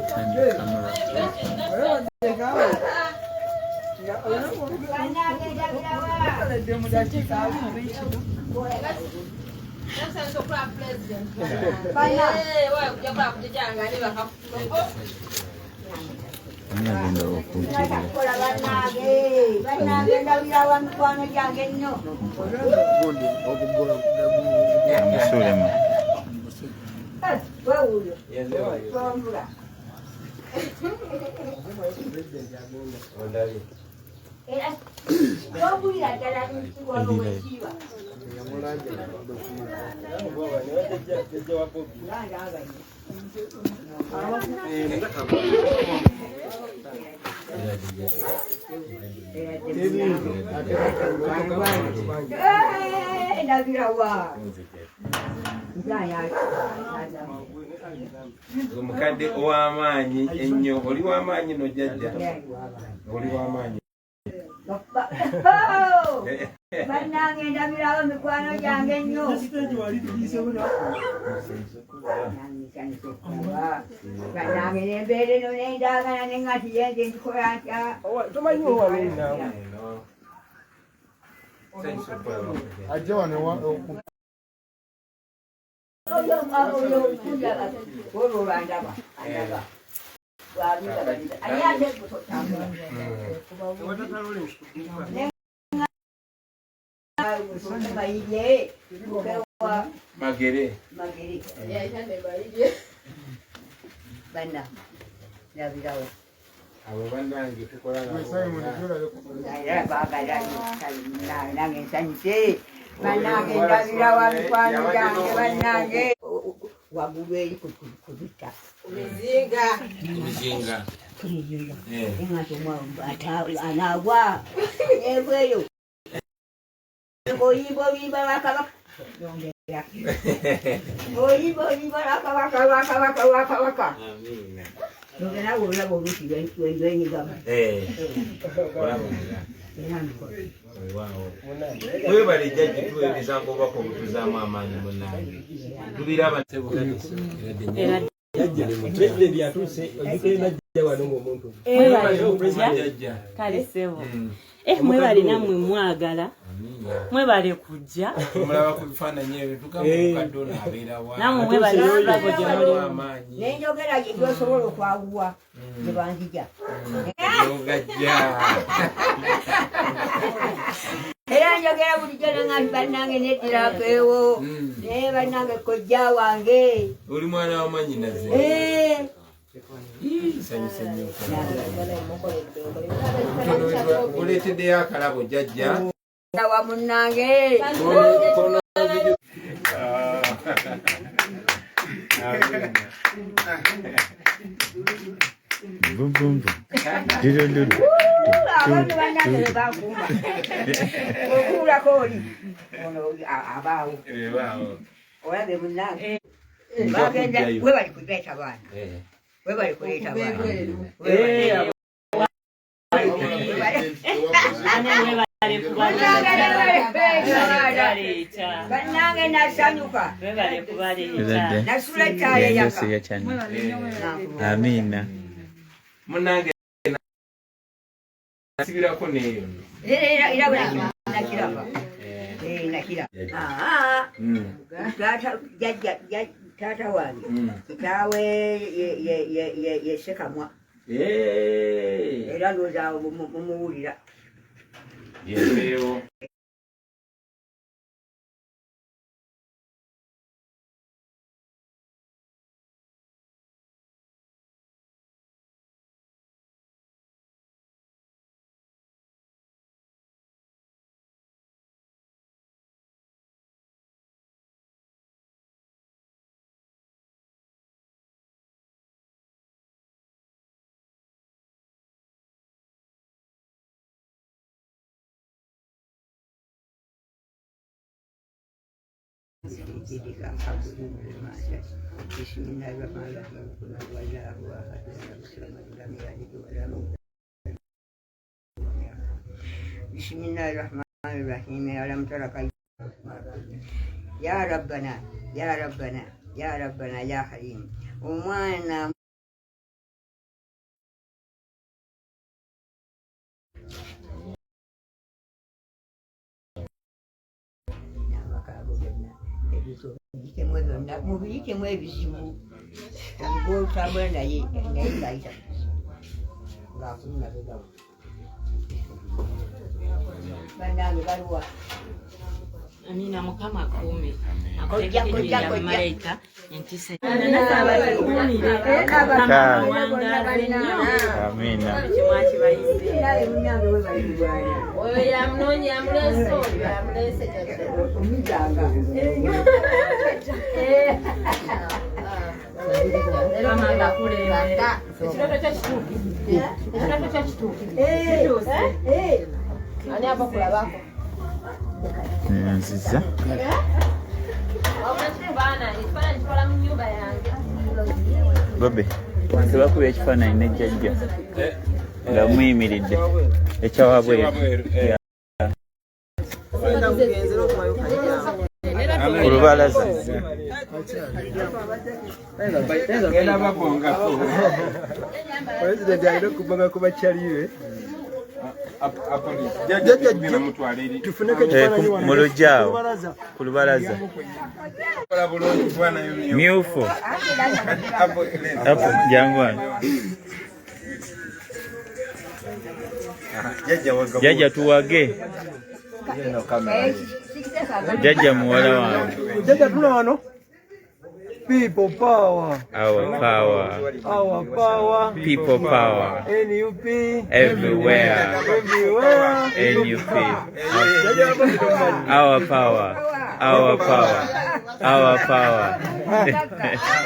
turn the camera. Omukadde ow'amaanyi ennyo oli w'amaanyi no jjajja oli w'amaanyi bannange ndabirawo mikwano gyange nnyo bannange nembeera eno nendagana nengati yenze ndikola ntya ajja wano olwandaba magere banna ndabirawo abo bannange tukola nange nsanyuse bannange ndabirawo mikwano gyange bannange waggulu eri kubita ebizinga engati omwana anaagwa ebweyo oyimba wakabaka oyimba wakabaka nogerawo olaba oluusi lwenyigamu webale jjajja tuweerezanga obubaka obutuzaamu amaanyi munnange tubiraba President yatuse ogitenda jja wano ng'omuntu kale sebo mwebale nammwe mwagala mwebale kujja mulaba ku bifaananyi ebyo tugamukadde ono abeera wa nammwe mwebale olabo gye muli amaanyi nenjogera gyosobola okwawuwa ne banzija ogajja era njogera bulijjo nangati bannange neddiraako ewo naye bannange kojja wange oli mwana w'amanyi naze sanyuse nnyo oleeteddeyo akalabo jjajja wa munnange Boom, boom, boom. Diddle, abantu bannange bebakumba okuulako oli ono abaawo olabe munnange bagenda webali kuleeta baana webali kuleeta baana bannange nasanyuka nasula ekyalo yaka Amina. munnange nasibirako neeyo nakiraba taata wange kitaawe yesekamwa era ndowooza mumuwulira yeeyo بسم الله الرحمن الرحيم ألم تر كيف يا ربنا يا ربنا يا ربنا يا حليم ومانا mubiyitemu ebizibu olugotambula naye ngayita ngaakulinabegabo bannange baliwa Amina mukama akuume. Kojja, kojja, kojja. Malayika entise. Amina. naye munnange we balibwana Oyo yamunoonya yamulese oyo yamulese omujanga ani abakulabako Nziza. Bobi. Tubakuba ekifaananyi ne Jajja nga muyimiridde ekyawabweru ku lubalaza. President alina okubanga ku bakyaliwe tufuneko ekifaananyi wano Mu lujjaawo ku lubalaza myufu apo jangu wano. Jajja tuwage. Jajja muwala wange. Jajja tuna wano people power, Our power. our power, People power. NUP Everywhere. everywhere. NUP. Our power. Our power. Our power.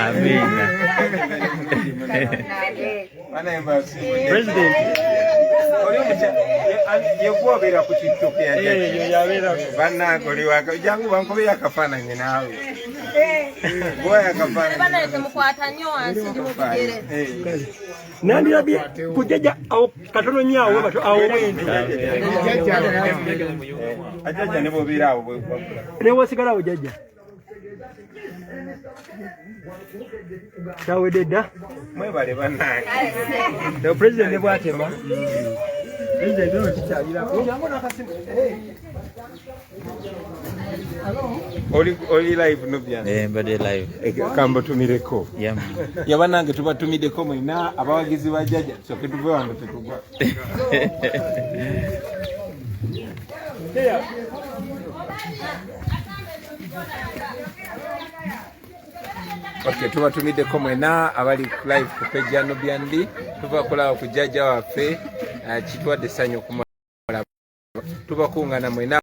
Amina. President yekwogera ku kittuko yabeera bannange oli jangu bankubira akafaananyi naawe goya akafaananyi temukwata nnyo wansi ndi mu bigere nandirabye ku Jajja awo katono nnyo awo awo bwendi ajajja ne bobeera awo newasigalawo Jajja kyawedde dda mwebale bannange no president bwatema president ono kikyalirako oli live nobya Mbadde live. kambutumireko Yam. yabanange tubatumiddeko mwena abawagizi ba Jajja soke tuve wano tetugwa Okay, tubatumiddeko mwena abali live ku page ya Nobyandi tuva kulaba ku Jajja waffe kitwadde essanyu okumulaba tubakungana mwena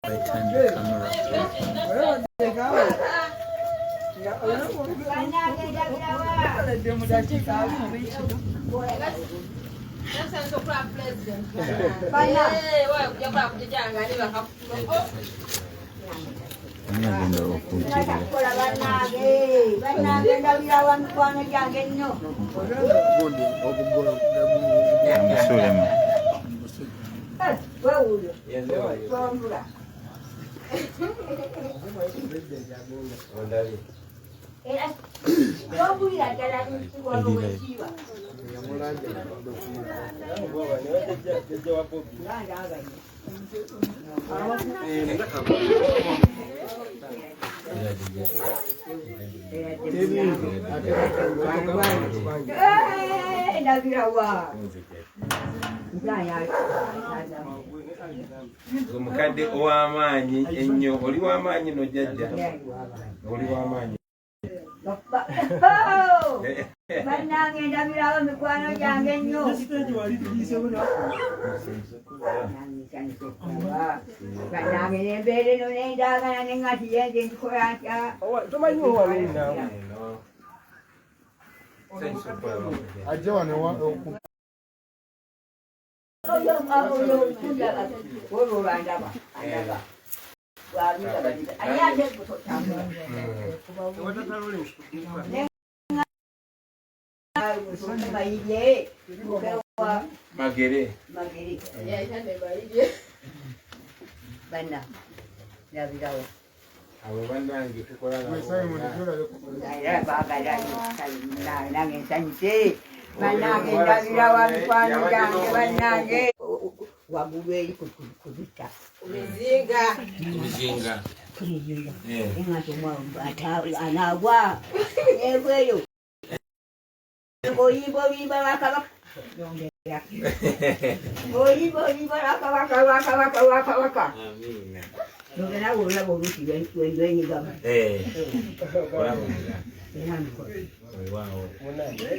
I turn the camera. Nagenda okuwukirira. bannange ndabirawa mikwano gyange nnyo Amusulemu. wewuyo tombula era tobulira ddala nkiwano wekiba ndabirawa omukadde ow'amaanyi ennyo oli w'amaanyi no Jajja oli w'amaanyi bannange ndabirawo mikwano gyange nnyo bannange nembeera eno nendagana nengati yenze ndikola ntya tomanyiwo waleinawe ajja wano olwo lwandaba andaba ani ate kutotambula mayirye magere banna ndabirawo abo bannange tukola nange nsanyuse bannange ndabirawo mikwano gyange bannange wagulu kubita Mizinga. ingathi anagwa ebweyo ngoyimbo bakabaka ngoyimbo bakabaka amina nogena wona bobuti wenyenyi gama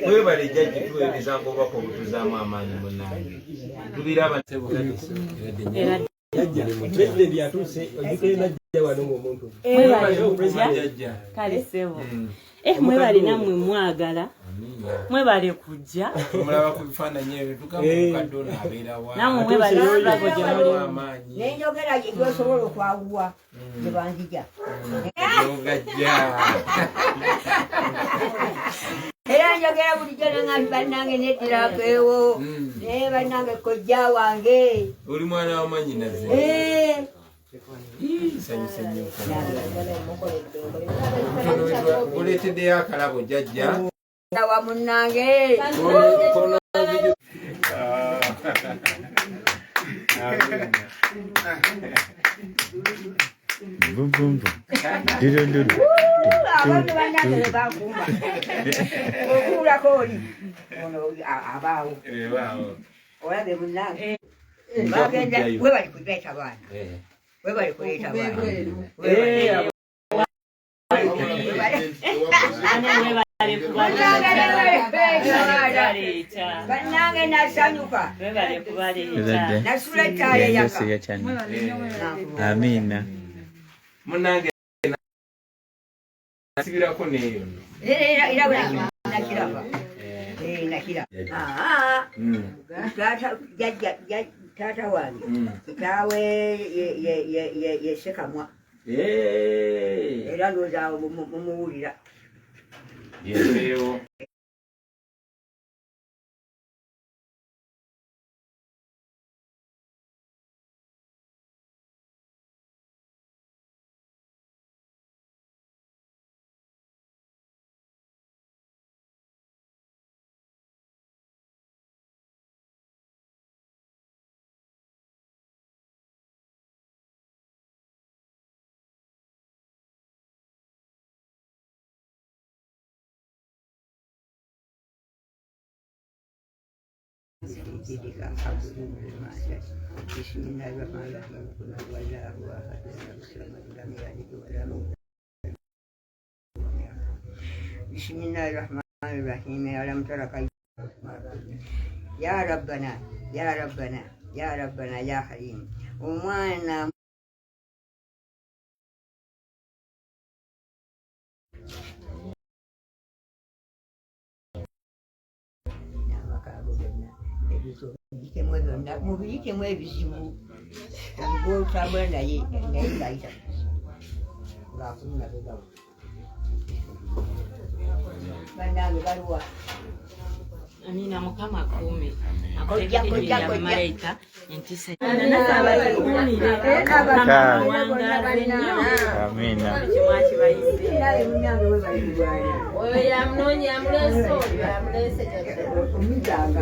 wewe bali jaji tuwe bizango bako butuzama amanyi munange tubiraba sebo Jajja ni president yatuse ogikena jajja wano omuntu. Jajja. Kale sebo. Mwe bali namwe mwagala. Mwe bali kujja. Mulaba kubifaananyi ebyo tukamukadona abeera wa. Namwe mwe bali kulako gye muli amanyi. Nenjogera gye osobola okwawuwa ne banjija. Era njogera bulijjo nange bannange nettirako ewo naye bannange kojja wange oli mwana wa mannyinaze sanyusa nnyo oleeteddeyo akalabo jajja wa munnange Boom boom boom. Dido. abantu bannange bakumba okuulako oli ono abaawo olabe munnange bagenda we bali kuleeta baana we bali kuleeta baana bannange nasanyuka nasula ettaala eyaka Amina. munange nasibirako neyo era nakiraba taata wange kitaawe yesekamwa era ndowooza mumuwulira yeeyo بسم الله الرحمن الرحيم ألم تر كيف يا ربنا يا ربنا يا ربنا يا حليم ومانا mubiyitemu ebizibu ogolutambula naye ngayita ngaafununa begawo bannange baluwa Amina mukama akuume. Akola malayika entisa. Amina. Oyo yamunoonya yamuleese oyo yamuleese omuganga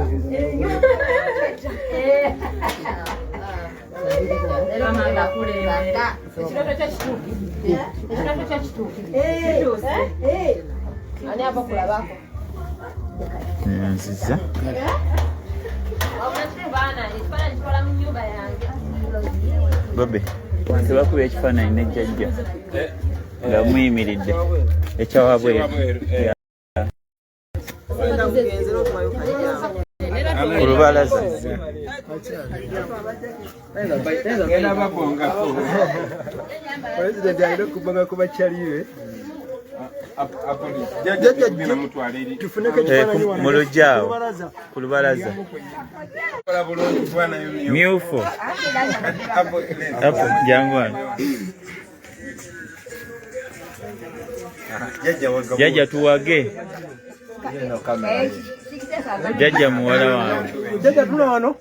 ani ava kulabako Nziza. Bobi. Tebakuba ekifaananyi ne jjajja nga muyimiridde ekyawabweru ku lubalaza. Pulezidenti alina okubanga ku bakyaliwe tufuneko ekifaananyi wano mu lujjaawo ku lubalaza myufu apo jangu wano jajja tuwage jajja muwala wange jajja tuna wano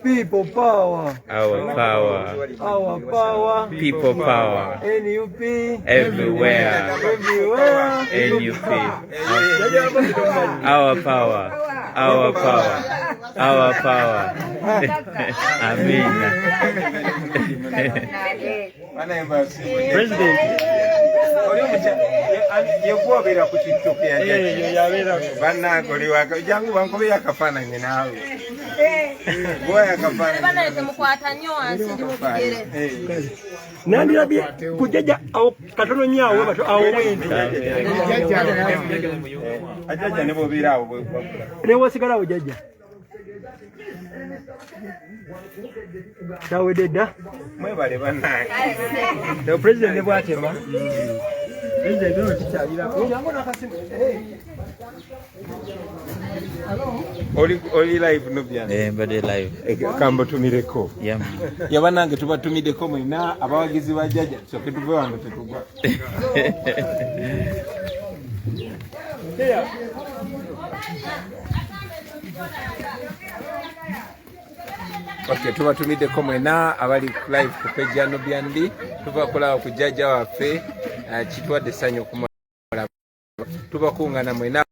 people power our power our power people power NUP everywhere NUP our power our power our power Amina. President. Yekuwabeera ku TikTok ya Jajja. Bannange waka jangu bankobe yakafaananyi naawe. Gwe yakafaananyi. Bana temukwata nnyo wansi ndi mu bigere. Nandirabye ku Jajja awo katono nnyo awo bato awo bwendu. Jajja ne bobeera awo bwe. Ne wasigala awo Jajja. Tawedde dda. Mwebale bannange. The president ne bwatema. President ono kikyalirako. Oli live Nubian. Mbadde live. Kambo tumireko. Yam. Yabanange tubatumiddeko mwena abawagizi ba Jajja soke tuve wano tetugwa. Okay, tubatumiddeko mwena abali live ku page ya Nubian. Tuva kulaba ku Jajja waffe kitwadde essanyu okumulaba. Tubakungana mwena